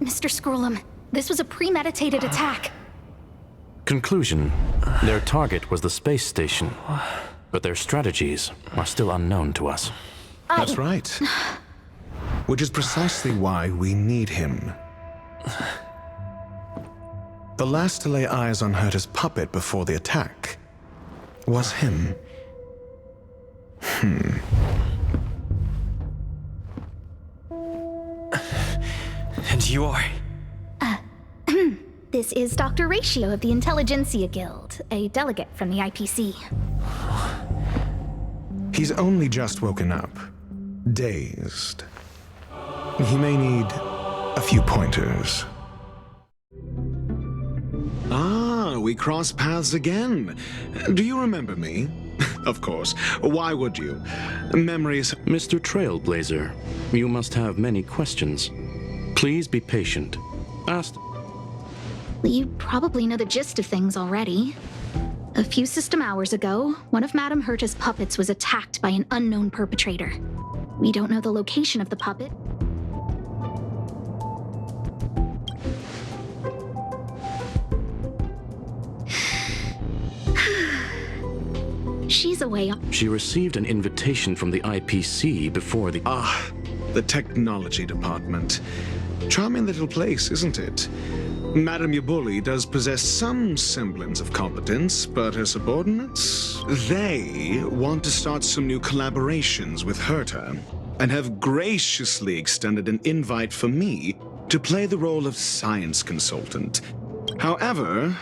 Mr. Scrollum, this was a premeditated attack. Conclusion: their target was the space station, but their strategies are still unknown to us. That's right. Which is precisely why we need him. The last to lay eyes on Herta's puppet before the attack was him. And you are? This is Dr. Ratio of the Intelligentsia Guild, a delegate from the IPC. He's only just woken up, dazed. He may need a few pointers. Ah, we cross paths again. Do you remember me? Of course. Why would you? Memories... Mr. Trailblazer, you must have many questions. Please be patient. Ask... You probably know the gist of things already. A few system hours ago, one of Madame Herta's puppets was attacked by an unknown perpetrator. We don't know the location of the puppet. She's away. She received an invitation from the IPC before the... Ah, the technology department. Charming little place, isn't it? Madame Yabuli does possess some semblance of competence, but her subordinates? They want to start some new collaborations with Herta, and have graciously extended an invite for me to play the role of science consultant. However,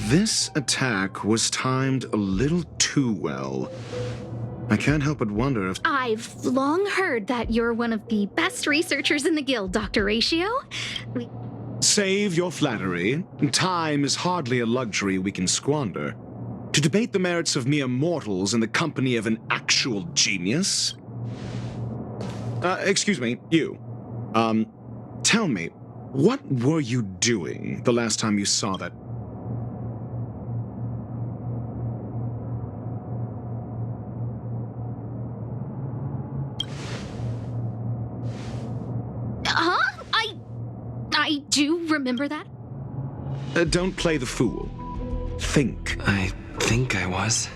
this attack was timed a little too well. I can't help but wonder if... I've long heard that you're one of the best researchers in the guild, Dr. Ratio. Save your flattery. Time is hardly a luxury we can squander. To debate the merits of mere mortals in the company of an actual genius? Excuse me, you. Tell me, what were you doing the last time you saw that? I do remember that. Don't play the fool. Think. I think I was.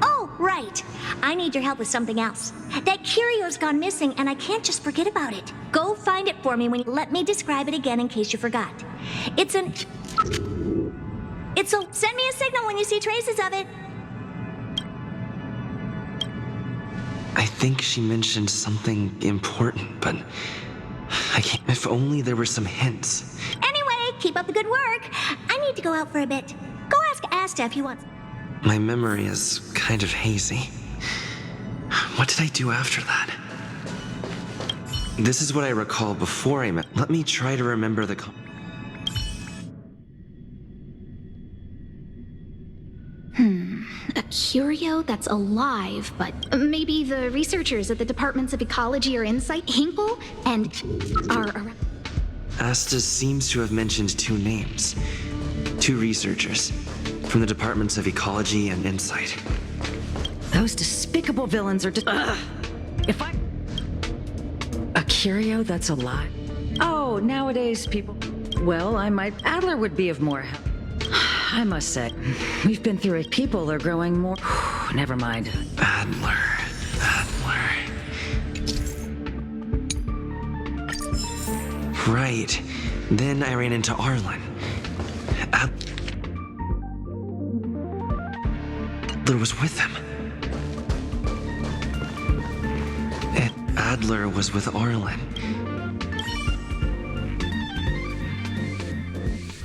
Oh, right. I need your help with something else. That curio's gone missing, and I can't just forget about it. Go find it for me when you let me describe it again in case you forgot. Send me a signal when you see traces of it. I think she mentioned something important, but I can't. If only there were some hints. Anyway, keep up the good work. I need to go out for a bit. Go ask Asta if you want. My memory is kind of hazy. What did I do after that? This is what I recall before I met. Let me try to remember the... A curio that's alive, but maybe the researchers at the departments of ecology or insight, Hinkle, and are... Asta seems to have mentioned two names. Two researchers from the departments of ecology and insight. Those despicable villains are If I... A curio that's alive? Oh, nowadays people... Well, Adler would be of more help. I must say, we've been through it. People are growing more... Never mind. Adler. Right. Then I ran into Arlen. Adler was with him. Adler was with Arlen.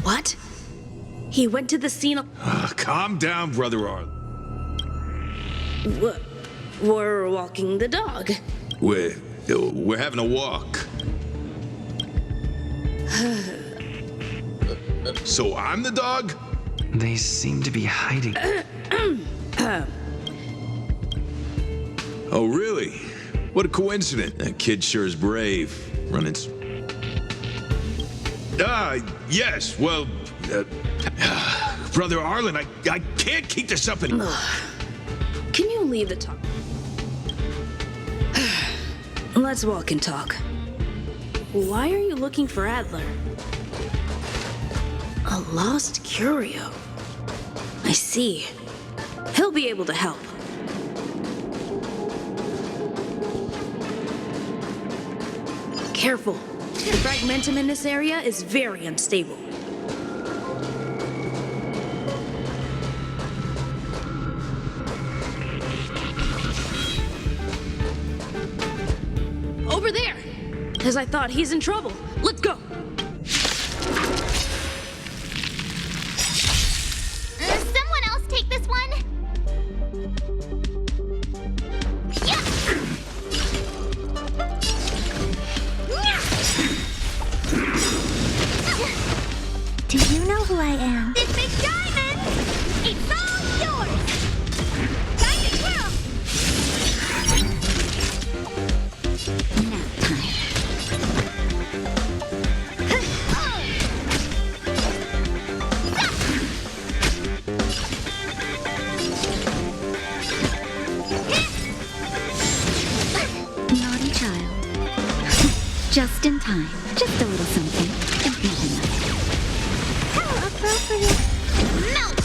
What? He went to the scene. Calm down, Brother Arlen. We're walking the dog. We're having a walk. So I'm the dog? They seem to be hiding. Oh, really? What a coincidence. That kid sure is brave. Running. Yes. Well, Brother Arlen, I can't keep this up anymore. Can you leave the talk? Let's walk and talk. Why are you looking for Adler? A lost curio. I see. He'll be able to help. Careful. The fragmentum in this area is very unstable. Over there! As I thought, he's in trouble. Let's go! Someone else take this one? Yeah! Do you know who I am? This big diamond! It's all yours! Time to twirl! Nap time. Naughty child. Just in time. Just a little something. And nothing else. How appropriate! Melt!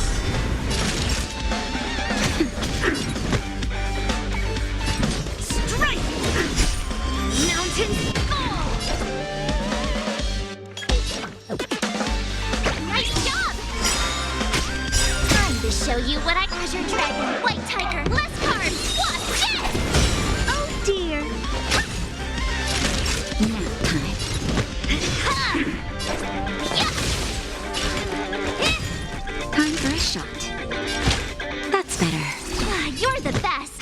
Strike! Mountains fall! Nice job! Time to show you what I... Azure Dragon, White Tiger, less cards, Wasp, yes! Oh dear! Nap time. Ha! Yeah! Time for a shot. That's better. Ah, you're the best!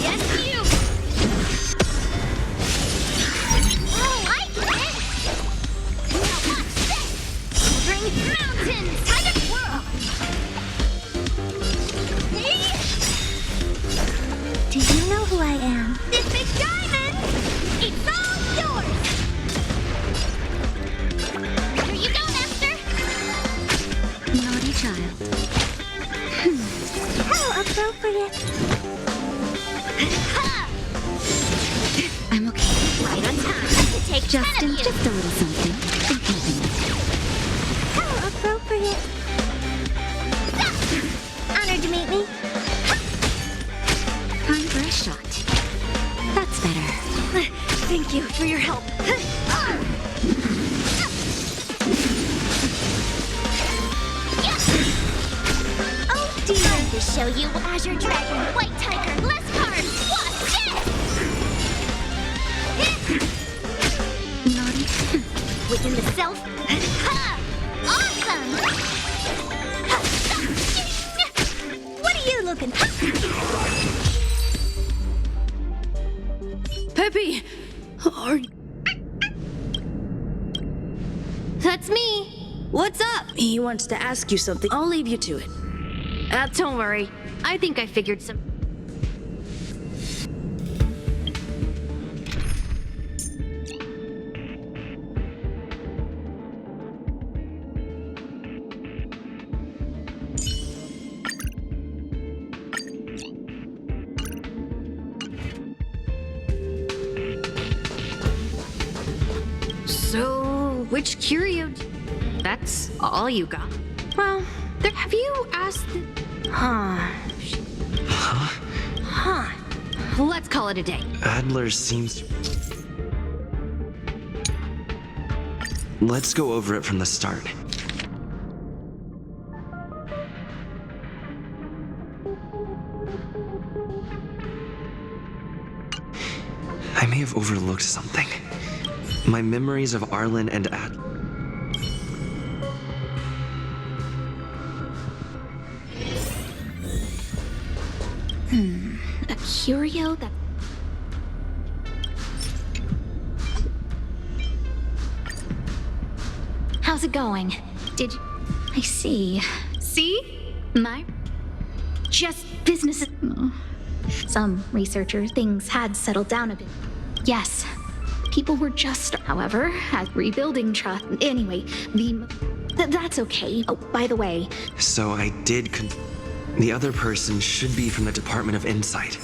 Yes, you! Oh, I get it! Now watch this! Bring mountains! Time to whirl! Do you know who I am? This big diamond! It's all yours! Here you go, Master! Naughty child. How appropriate! Ha! I'm okay. Right on time. I could take Just 10 of you. a little something. And nothing else. How appropriate! Honored to meet me. Time for a shot. That's better. Thank you for your help. Oh dear! Time to show you Azure Dragon, White Tiger, less cards, Wasp, yes! Naughty. Within the self. Ha! Awesome! What are you looking for? Peppy! Are you... That's me. What's up? He wants to ask you something. I'll leave you to it. Don't worry. I think I figured some... So, which curio? That's all you got? Well, have you asked? Huh. let's call it a day. Adler seems... Let's go over it from the start. I may have overlooked something. My memories of Arlen and Adler. A curio that... How's it going? Did you... I see. See? My... Just business... Some researcher things had settled down a bit. Yes. People were just... However, at rebuilding trust... Anyway, that's okay. Oh, by the way... So I did the other person should be from the Department of Insight.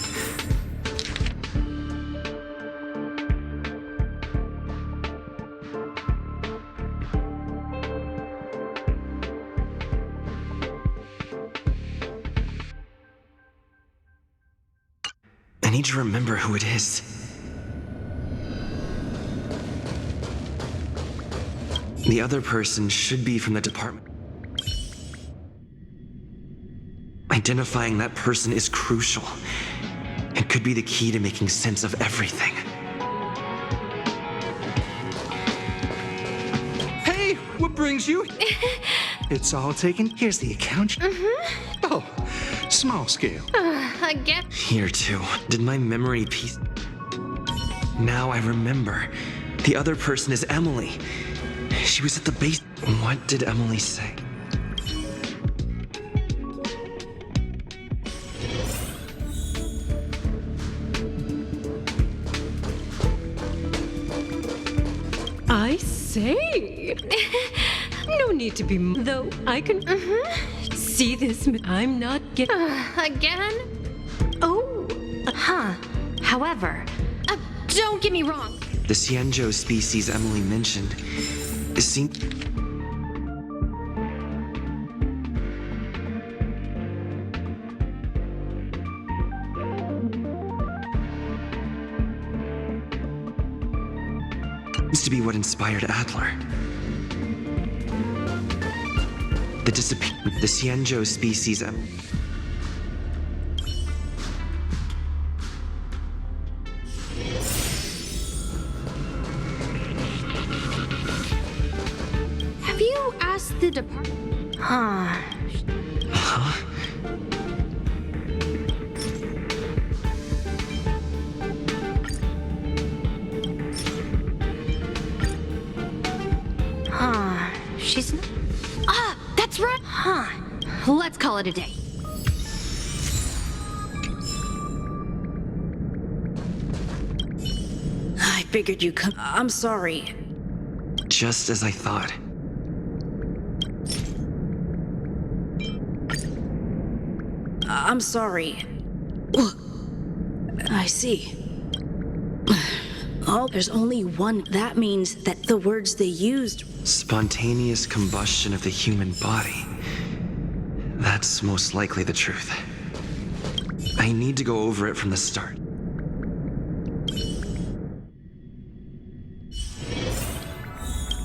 I need to remember who it is. The other person should be from the department. Identifying that person is crucial. It could be the key to making sense of everything. Hey, what brings you? It's all taken. Here's the account. Oh, small scale. Again? Here too. Did my memory piece... Now I remember. The other person is Emily. She was at the base. What did Emily say? I say. No need to be, though I can see this. I'm not getting. Again? Oh. However, don't get me wrong. The Cienjo species Emily mentioned seemed... seems to be what inspired Adler. The Cienjo species Have you asked the department? Huh? She's not... that's right. Let's call it a day. I figured you'd come. I'm sorry. Just as I thought. I'm sorry. I see. Oh, there's only one. That means that the words they used... Spontaneous combustion of the human body. That's most likely the truth. I need to go over it from the start.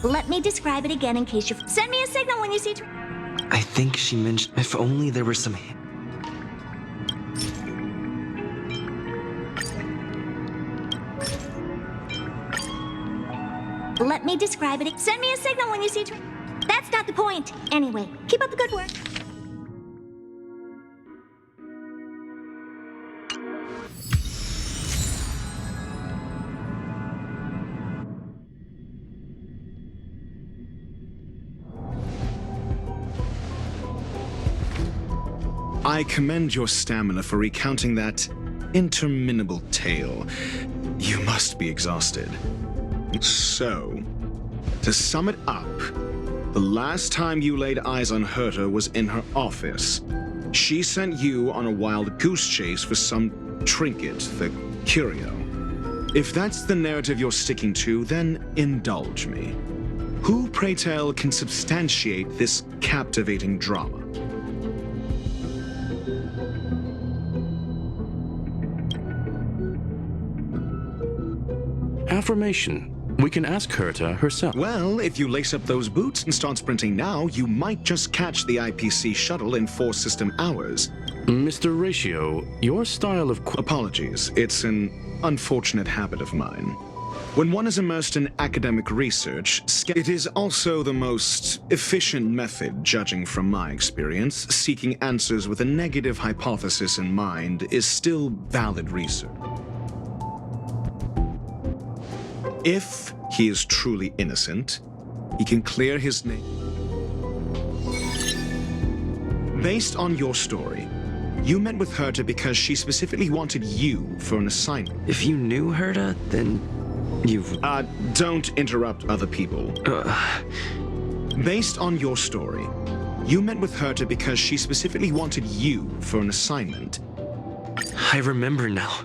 Let me describe it again in case you... Send me a signal when you see... I think she mentioned... If only there were some... Let me describe it. Send me a signal when you see... That's not the point. Anyway, keep up the good work. I commend your stamina for recounting that interminable tale. You must be exhausted. So, to sum it up, the last time you laid eyes on Herta was in her office. She sent you on a wild goose chase for some trinket, the curio. If that's the narrative you're sticking to, then indulge me. Who, pray tell, can substantiate this captivating drama? affirmation. We can ask Herta herself. Well, if you lace up those boots and start sprinting now, you might just catch the IPC shuttle in 4 system hours. Mr. Ratio, your style of... Apologies, it's an unfortunate habit of mine. When one is immersed in academic research, it is also the most efficient method, judging from my experience. Seeking answers with a negative hypothesis in mind is still valid research. If he is truly innocent, he can clear his name. Based on your story, you met with Herta because she specifically wanted you for an assignment. If you knew Herta, then you've... Don't interrupt other people. Based on your story, you met with Herta because she specifically wanted you for an assignment. I remember now.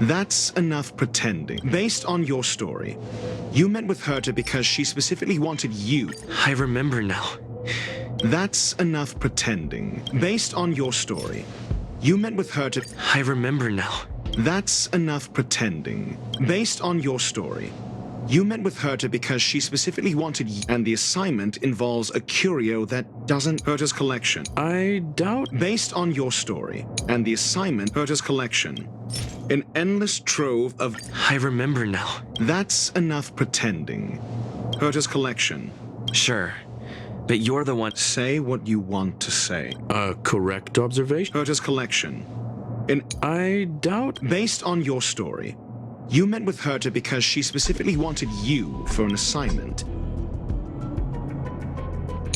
That's enough pretending. Based on your story, you met with Herta because she specifically wanted you. I remember now. That's enough pretending. Based on your story, you met with Herta. I remember now. That's enough pretending. Based on your story, you met with Herta because she specifically wanted you, and the assignment involves a curio that doesn't Herta's collection. I doubt... Based on your story, and the assignment Herta's collection. An endless trove of... I remember now. That's enough pretending. Herta's collection. Sure, but you're the one... Say what you want to say. A correct observation? Herta's collection. I doubt... Based on your story, you met with Herta because she specifically wanted you for an assignment.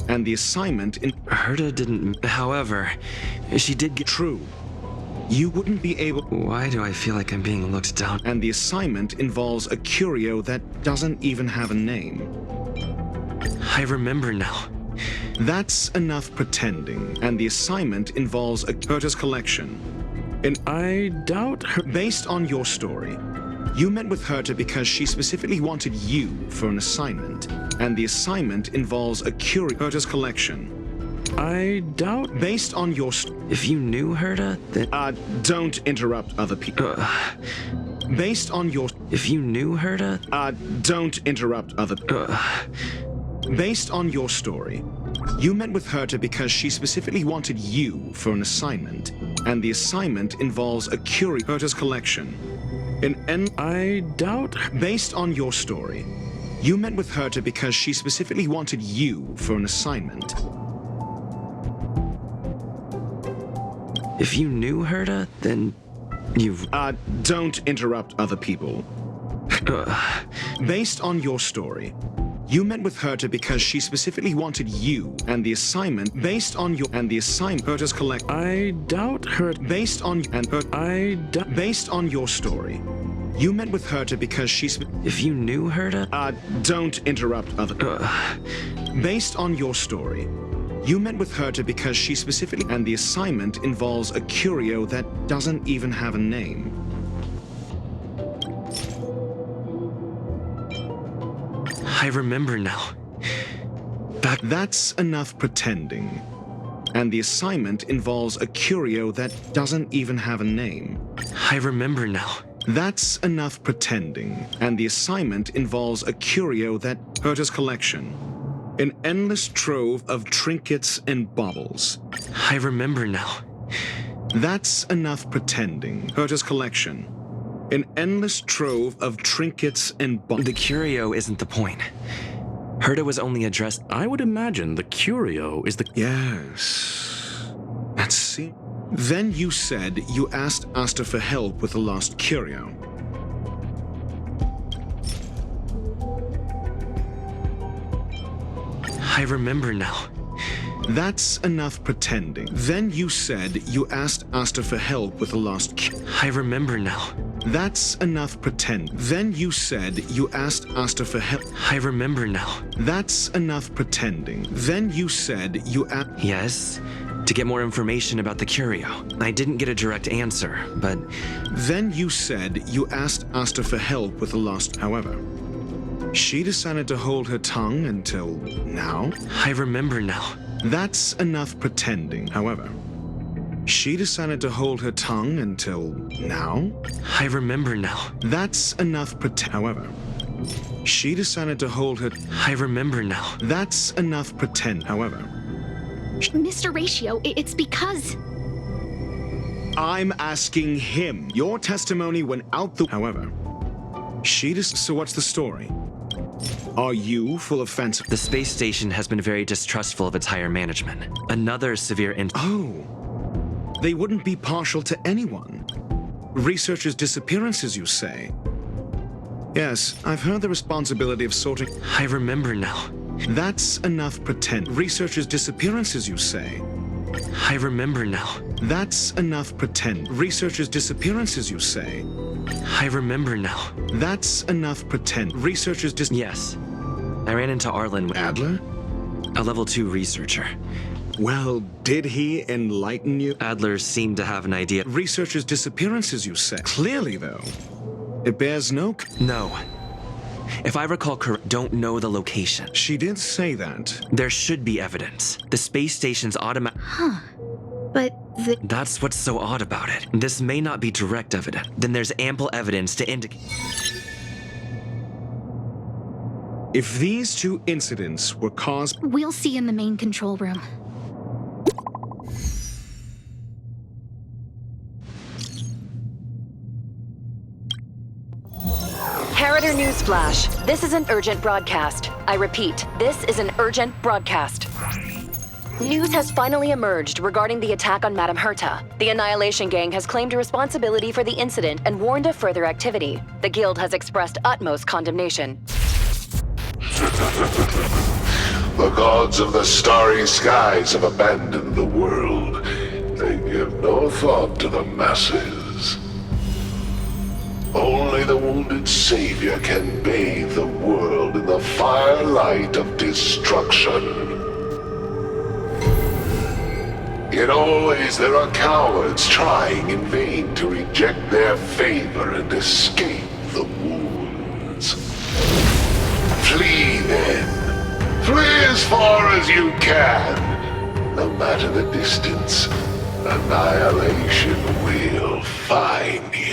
And the assignment in... Herta didn't... However, she did get... True. You wouldn't be able... Why do I feel like I'm being looked down? And the assignment involves a curio that doesn't even have a name. I remember now. That's enough pretending. And the assignment involves a Herta's collection. I doubt her... Based on your story, you met with Herta because she specifically wanted you for an assignment. And the assignment involves a curio... Herta's collection. I doubt... Based on your... If you knew Herta, then... Don't interrupt other people. Based on your... If you knew Herta... Don't interrupt other... Based on your story, you met with Herta because she specifically wanted you for an assignment. And the assignment involves a curio... Herta's collection. I doubt... Based on your story, you met with Herta because she specifically wanted you for an assignment. If you knew Herta, then you've... Don't interrupt other people. Based on your story, you met with Herta because she specifically wanted you, and the assignment based on your... And the assignment... Herta's collect... I doubt Herta... Based on... And based on your story, you met with Herta because she... If you knew Herta... Don't interrupt other... Based on your story, you met with Herta because she specifically... And the assignment involves a curio that doesn't even have a name. I remember now. That's enough pretending. And the assignment involves a curio that doesn't even have a name. I remember now. That's enough pretending. And the assignment involves a curio that... Herta's collection. An endless trove of trinkets and baubles. I remember now. That's enough pretending. Herta's collection. An endless trove of trinkets and baubles. The curio isn't the point. Herta was only addressed... I would imagine the curio is the... Yes. Let's see. Then you said you asked Asta for help with the lost curio. I remember now. That's enough pretending. Then you said you asked Asta for help with the lost curio. I remember now. That's enough pretend. Then you said you asked Asta for help. I remember now. That's enough pretending. Then you said you asked... Yes, to get more information about the curio. I didn't get a direct answer, but... Then you said you asked Asta for help with the lost... However, she decided to hold her tongue until now. I remember now. That's enough pretending. However, She decided to hold her tongue until now? I remember now. That's enough however, she decided to hold her... I remember now. That's enough pretend, however. Mr. Ratio, it's because... I'm asking him. Your testimony went out the... However, so what's the story? Are you full of fancy? The space station has been very distrustful of its higher management. Another severe Oh. They wouldn't be partial to anyone. Researchers' disappearances, you say? Yes, I've heard the responsibility of sorting... I remember now. That's enough pretend. Researchers' disappearances, you say? I remember now. That's enough pretend. Researchers' disappearances, you say? I remember now. That's enough pretend. Researchers Yes. I ran into Arlen. Adler? A level 2 researcher. Well, did he enlighten you? Adler seemed to have an idea. Researchers' disappearances, you say? Clearly, though. It bears no... No. If I recall correct, don't know the location. She did say that. There should be evidence. The space station's automatic... Huh. But That's what's so odd about it. This may not be direct evidence. Then there's ample evidence to indicate... If these two incidents were caused... We'll see in the main control room. Herta Newsflash. This is an urgent broadcast. I repeat, this is an urgent broadcast. News has finally emerged regarding the attack on Madame Herta. The Annihilation Gang has claimed responsibility for the incident and warned of further activity. The Guild has expressed utmost condemnation. The gods of the starry skies have abandoned the world. They give no thought to the masses. Only the wounded savior can bathe the world in the firelight of destruction. Yet always there are cowards trying in vain to reject their favor and escape the wounds. Flee then. Flee as far as you can. No matter the distance, annihilation will find you.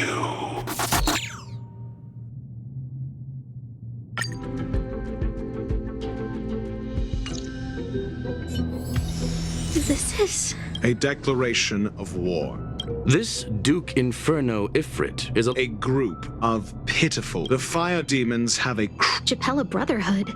This is... A declaration of war. This Duke Inferno Ifrit is a group of pitiful... The fire demons have a... Japella Brotherhood.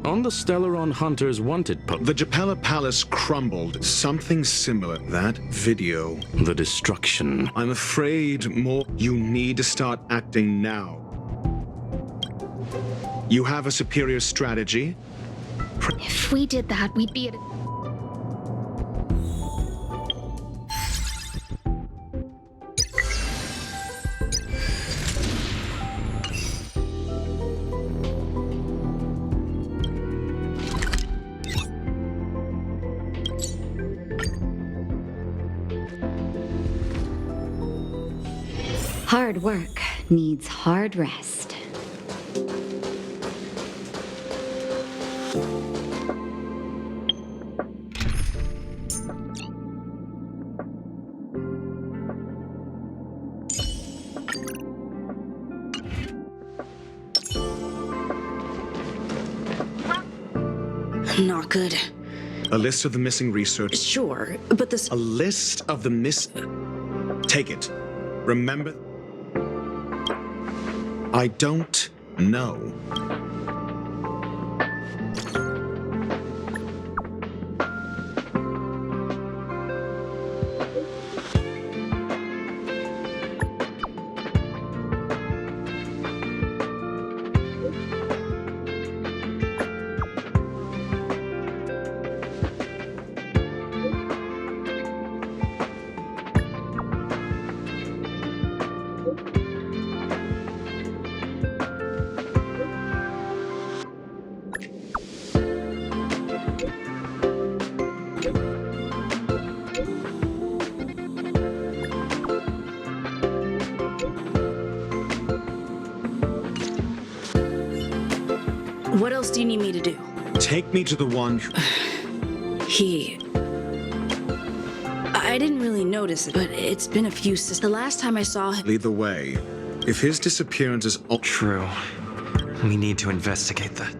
On the Stellaron Hunters wanted The Japella Palace crumbled. Something similar. That video. The destruction. I'm afraid more... You need to start acting now. You have a superior strategy? If we did that, we'd be at... Hard work needs hard rest. Not good. A list of the missing research. Sure, but this... A list of the Take it. Remember... I don't know. What else do you need me to do? Take me to the one... I I didn't really notice it, but it's been a few since the last time I saw him. Lead the way. If his disappearance is True. We need to investigate that.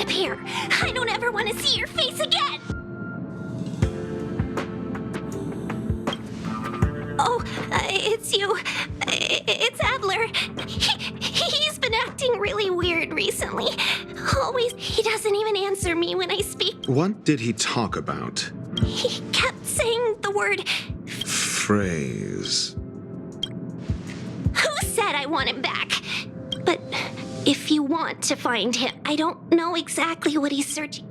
disappear. I don't ever want to see your face again. Oh, it's you. It's Adler. He's been acting really weird recently. Always, he doesn't even answer me when I speak. What did he talk about? He kept saying the word phrase. Who said I want him back? But if you want to find him, I don't know exactly what he's searching.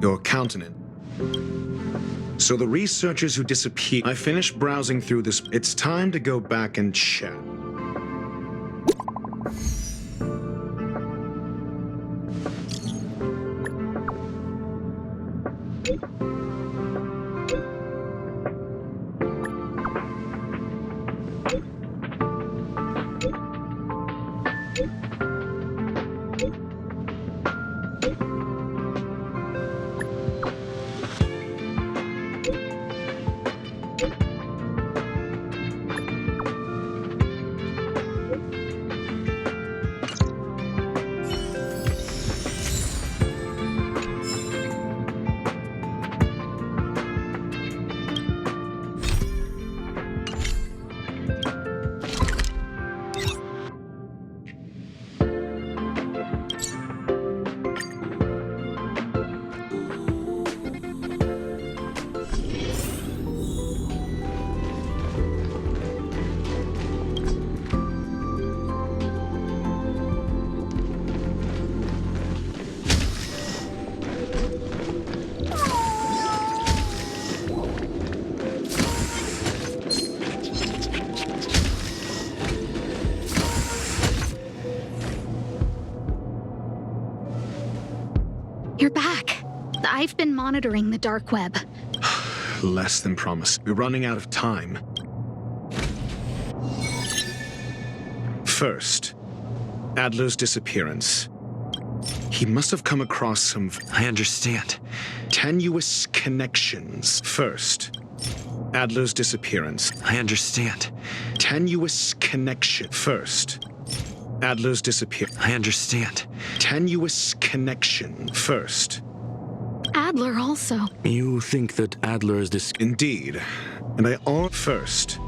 Your countenance. So the researchers who disappeared. I finished browsing through this. It's time to go back and check. You're back. I've been monitoring the dark web. Less than promised. We're running out of time. First, Adler's disappearance. He must have come across some... I understand. Tenuous connections. First, Adler's disappearance. I understand. Tenuous connection. First, Adler's disappearance. I understand. Tenuous connection. First. Adler also. You think that Adler's Indeed. And I all... First,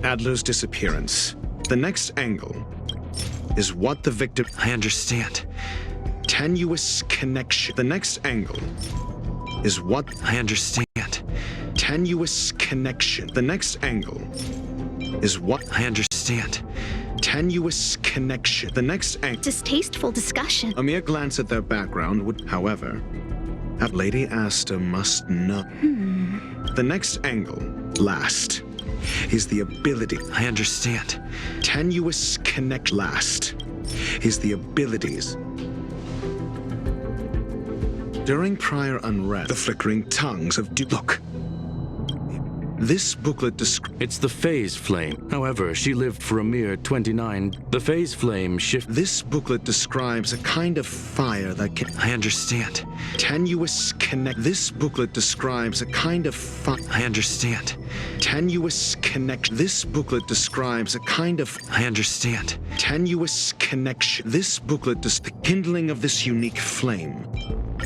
Adler's disappearance. The next angle is what the victim... I understand. Tenuous connection. The next angle is what... I understand. Tenuous connection. The next angle is what... I understand. Tenuous connection. The next angle... Distasteful discussion. A mere glance at their background would, however... Lady Asta must know. The next angle, last, is the ability... I understand. Tenuous connect... Last, is the abilities... During prior unrest, the flickering tongues of... Look. This booklet describes... It's the phase flame. However, she lived for a mere 29. The phase flame shift... This booklet describes a kind of fire that can... I understand. Tenuous connect... This booklet describes a kind of fire... I understand. Tenuous connect... This booklet describes a kind of... I understand. Tenuous connection. This booklet does the kindling of this unique flame.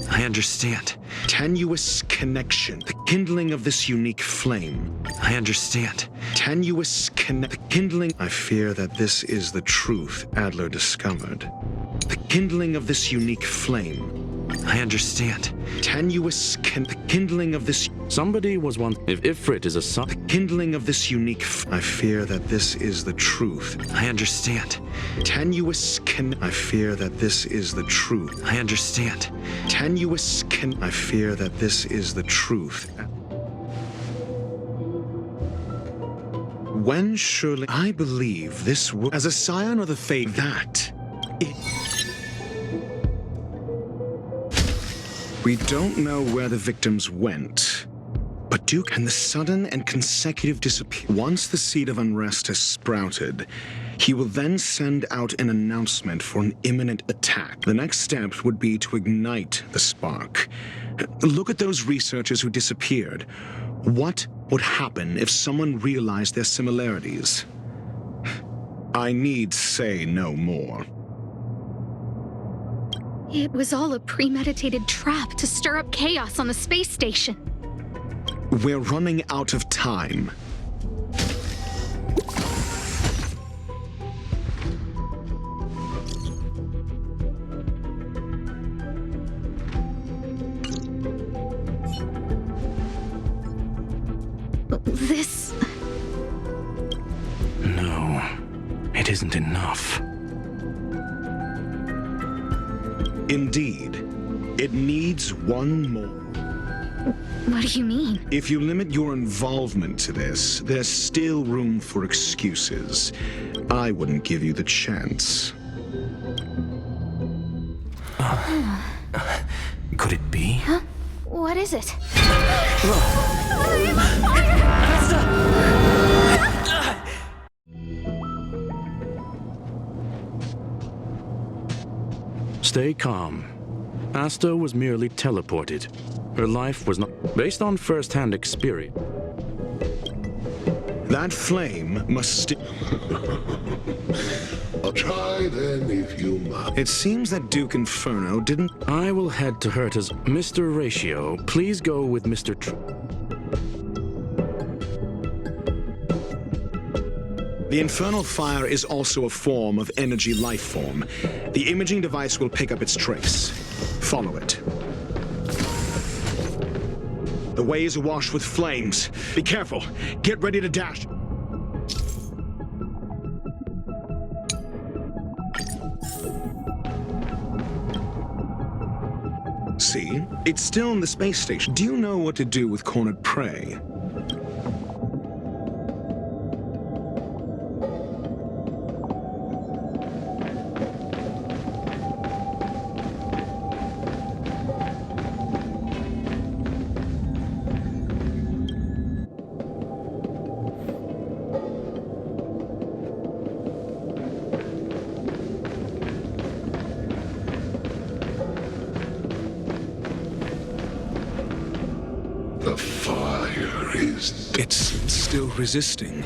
I understand. Tenuous connection. The kindling of this unique flame. I understand. Tenuous connect. The kindling... I fear that this is the truth Adler discovered. The kindling of this unique flame. I understand. Tenuous the kindling of this... Somebody was one... If Ifrit is a son... The kindling of this unique... I fear that this is the truth. I understand. Tenuous I fear that this is the truth. I understand. Tenuous I fear that this is the truth. When surely... I believe this as a scion of the faith that... We don't know where the victims went, but Duke and the sudden and consecutive disappearance. Once the seed of unrest has sprouted, he will then send out an announcement for an imminent attack. The next step would be to ignite the spark. Look at those researchers who disappeared. What would happen if someone realized their similarities? I need say no more. It was all a premeditated trap to stir up chaos on the space station. We're running out of time. This... No, it isn't enough. Indeed, it needs one more. What do you mean? If you limit your involvement to this, there's still room for excuses. I wouldn't give you the chance. Could it be? Huh? What is it? Stay calm. Asta was merely teleported. Her life was not based on first-hand experience. That flame must still... I'll try then if you must. It seems that Duke Inferno didn't... I will head to Herta's. Mr. Ratio, please go with Mr. The infernal fire is also a form of energy life form. The imaging device will pick up its trace. Follow it. The way is awash with flames. Be careful. Get ready to dash. See? It's still in the space station. Do you know what to do with cornered prey? The fire is... It's still resisting.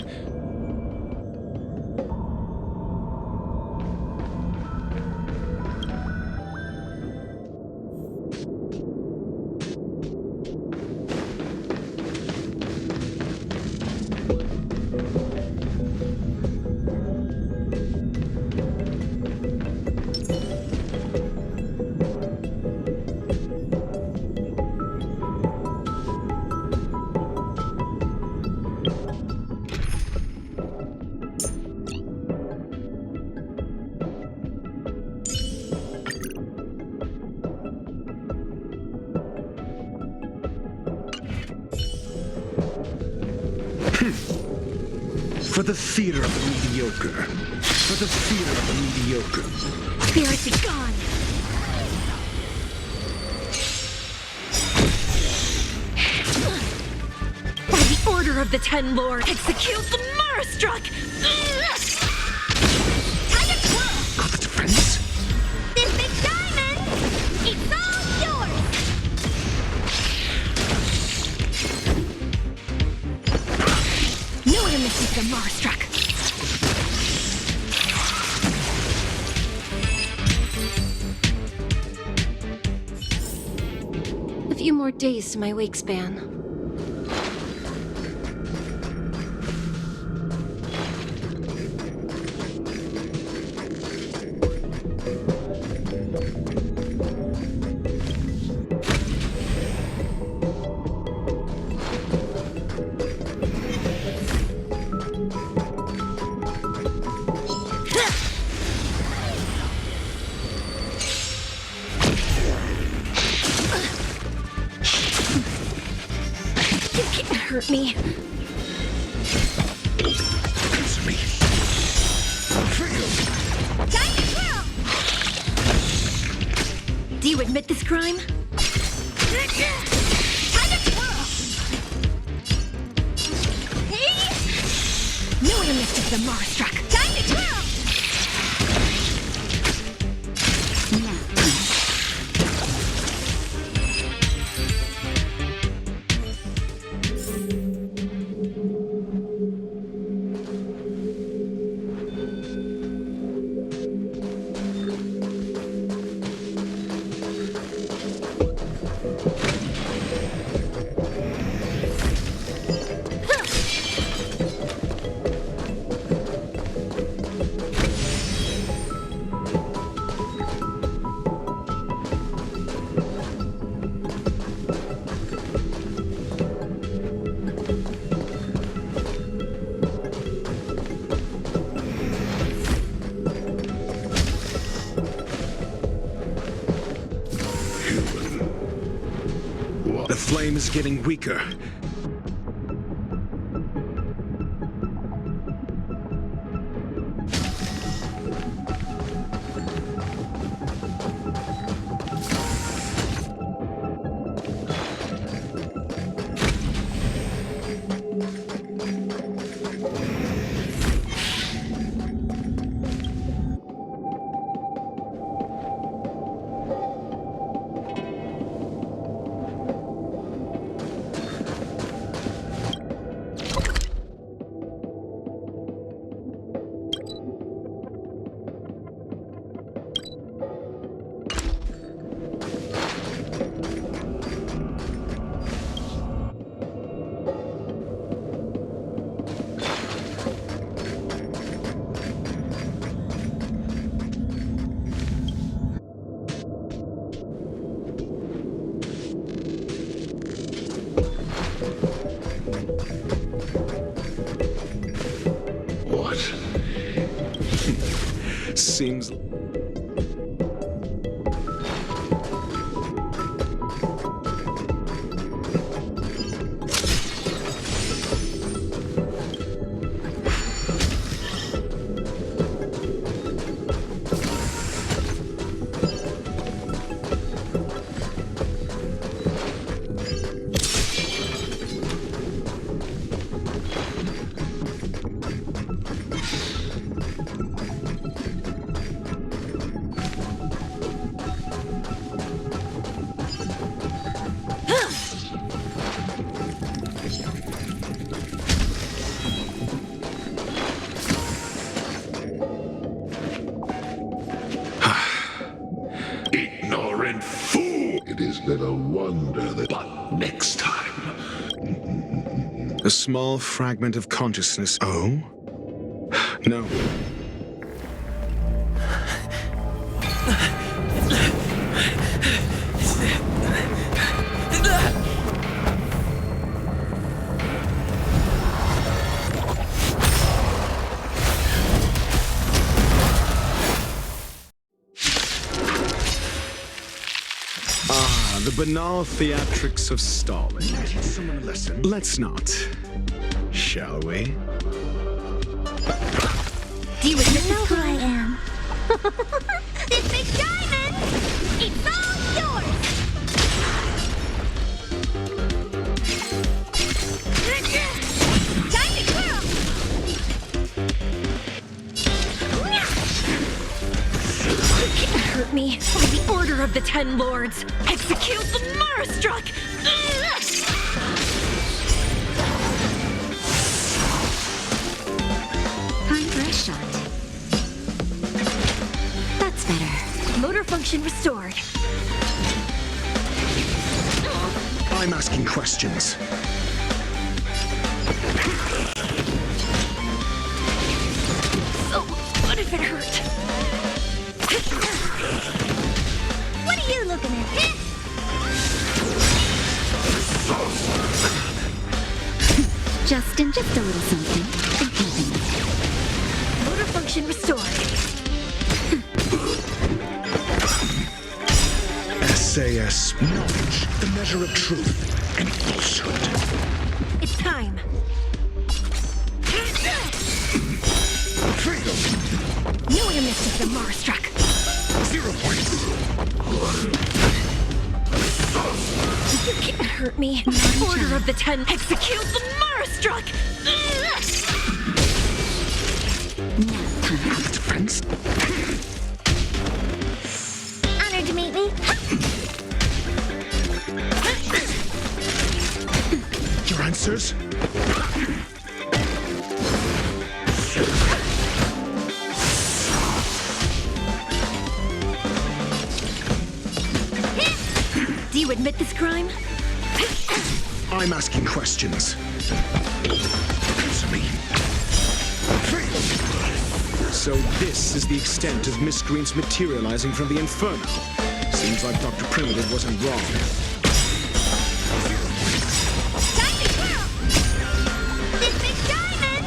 For the theater of the mediocre. For the theater of the mediocre. Spirit be gone! By the order of the Ten Lords, execute the Marastruck! Got the defense? This big diamond, it's all yours! No one misses the Marastruck! A few more days to my wake span. Hurt me. Answer me. Do you admit this crime? Knew what a mystic the Mara struck. Time to twirl! The flame is getting weaker. Seems... Ignorant fool! It is little wonder that... But next time... A small fragment of consciousness. Oh? No. The banal theatrics of stalling. Teach someone a lesson. Let's not. Shall we? Do you know who I am? This big diamond! It's all yours! Time to twirl! You can't hurt me. By the order of the Ten Lords, execute the Marastruck! Time for a shot. That's better. Motor function restored. I'm asking questions. So, what if it hurt? What are you looking at? Just a little something. Motor function restored. SAS. Knowledge, the measure of truth and falsehood. It's time. Freedom! Knew what a mystic the Marastruck. 0 points. hurt me. Order of the Ten. Execute the Marastruck! Defense? Honored to meet me. Your answers? Do you admit this crime? I'm asking questions. Answer me. So this is the extent of miscreants materializing from the Inferno. Seems like Dr. Primitive wasn't wrong. Time to twirl! This big diamond,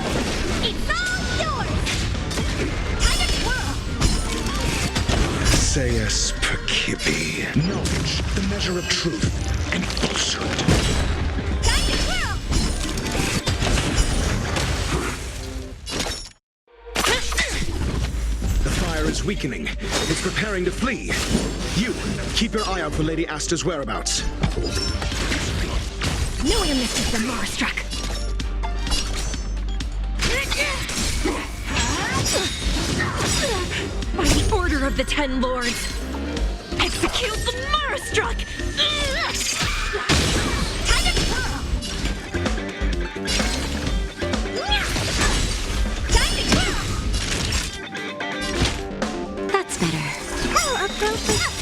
it's all yours! Time to twirl! Sayus Percipi. Knowledge, the measure of truth and falsehood. Time to twirl! The fire is weakening. It's preparing to flee. You, keep your eye out for Lady Asta's whereabouts. Knew you missed the Marastruck. By the order of the Ten Lords, execute the Marastruck! Time to twirl! Time to twirl! That's better. Oh, appropriate.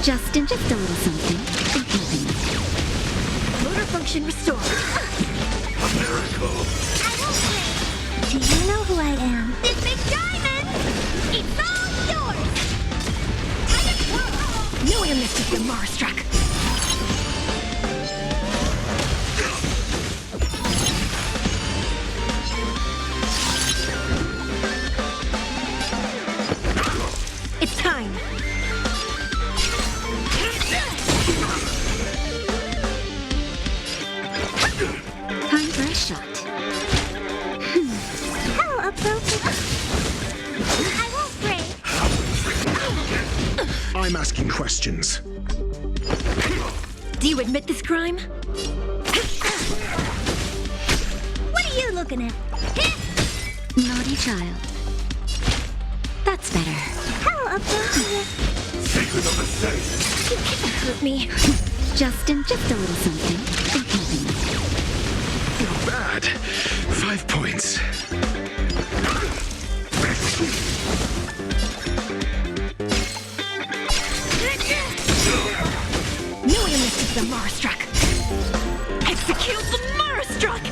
Just a little something. And helping us. Motor function restored. A miracle. I won't wait. Do you know who I am? This big diamond! It's all yours! Time to twirl! Knew you missed the Marastruck. It's time. Time for a shot. How appropriate. I won't break. I'm asking questions. Do you admit this crime? What are you looking at? Naughty child. That's better. How appropriate. Secret of the safe. You can't hurt me. Just a little something. And helping us. Not bad. 5 points. Knew you missed the Marastruck. Execute the Marastruck!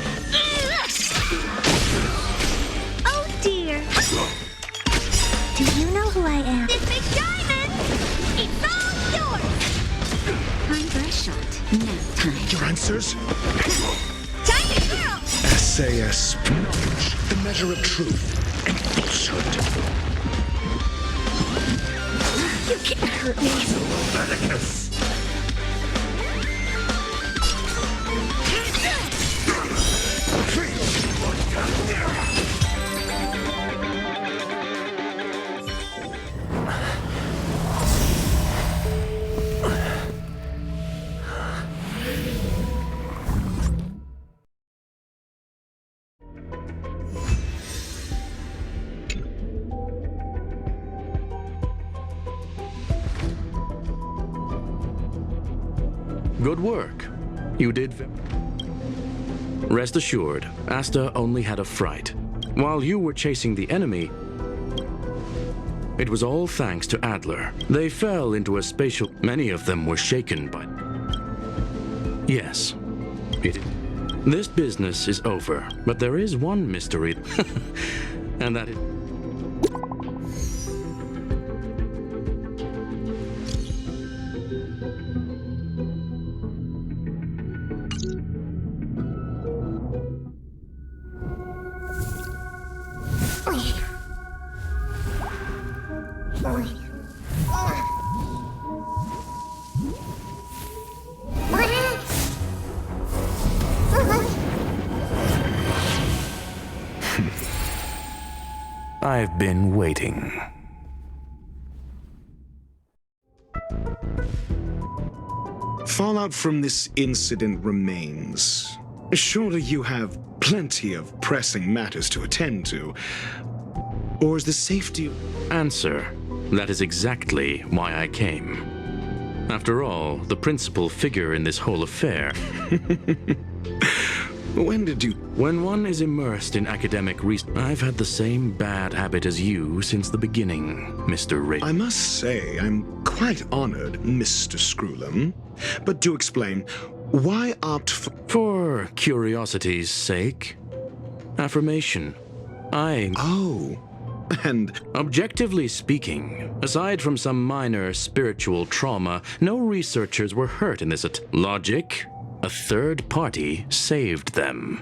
Oh dear. Do you know who I am? This big diamond! It's all yours! Time for a shot. Now time. Your answers? Time to twirl! SAS. Knowledge, the measure of truth and falsehood. You can't hurt me. Medicus. Good work. You did Rest assured, Asta only had a fright. While you were chasing the enemy, it was all thanks to Adler. They fell into a spatial... Many of them were shaken by... Yes. This business is over, but there is one mystery. And that is... I've been waiting. Fallout from this incident remains. Surely you have plenty of pressing matters to attend to. Or is the safety... Answer. That is exactly why I came. After all, the principal figure in this whole affair. When did you... When one is immersed in academic research, I've had the same bad habit as you since the beginning, Mr. Ray. I must say, I'm quite honored, Mr. Screwlum. But do explain, why opt For curiosity's sake. Affirmation. Oh. And objectively speaking, aside from some minor spiritual trauma, no researchers were hurt in this logic. A third party saved them.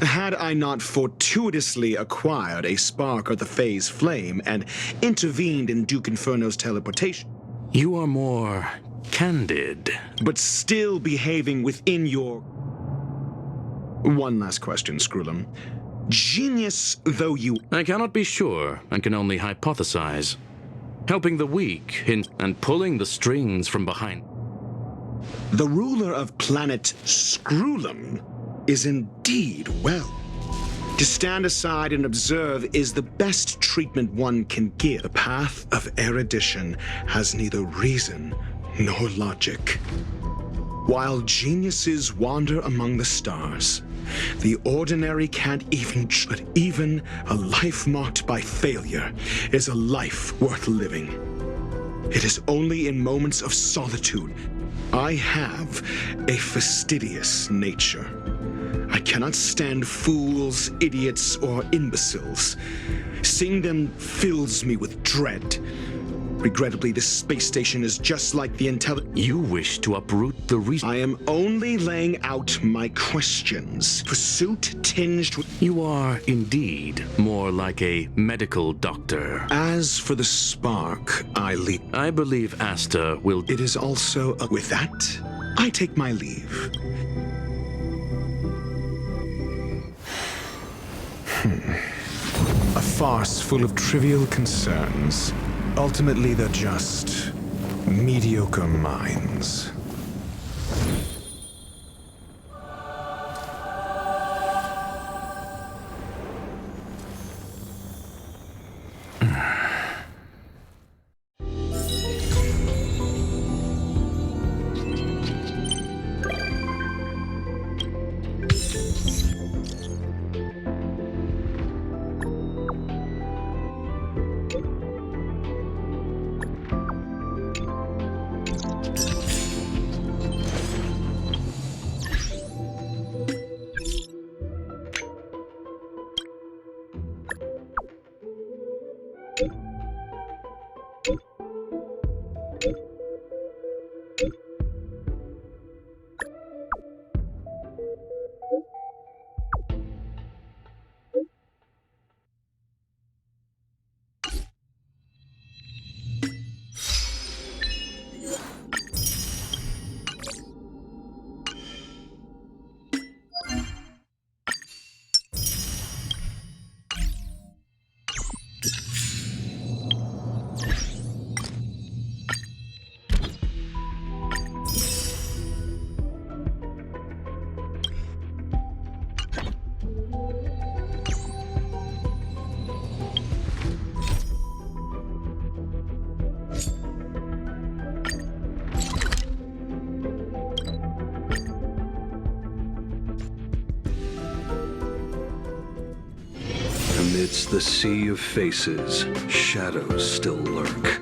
Had I not fortuitously acquired a spark of the phase flame and intervened in Duke Inferno's teleportation... You are more candid. But still behaving within your... One last question, Screwlum. Genius though you... I cannot be sure and can only hypothesize. Helping the weak and pulling the strings from behind. The ruler of planet Screwlum is indeed well. To stand aside and observe is the best treatment one can give. The path of erudition has neither reason nor logic. While geniuses wander among the stars, the ordinary can't but even a life marked by failure is a life worth living. It is only in moments of solitude I have a fastidious nature. I cannot stand fools, idiots, or imbeciles. Seeing them fills me with dread. Regrettably, this space station is just like the You wish to uproot the reason. I am only laying out my questions. Pursuit tinged with... You are indeed more like a medical doctor. As for the spark, I believe Asta will... It is also... With that, I take my leave. A farce full of trivial concerns. Ultimately, they're just mediocre minds. Amidst the sea of faces, shadows still lurk.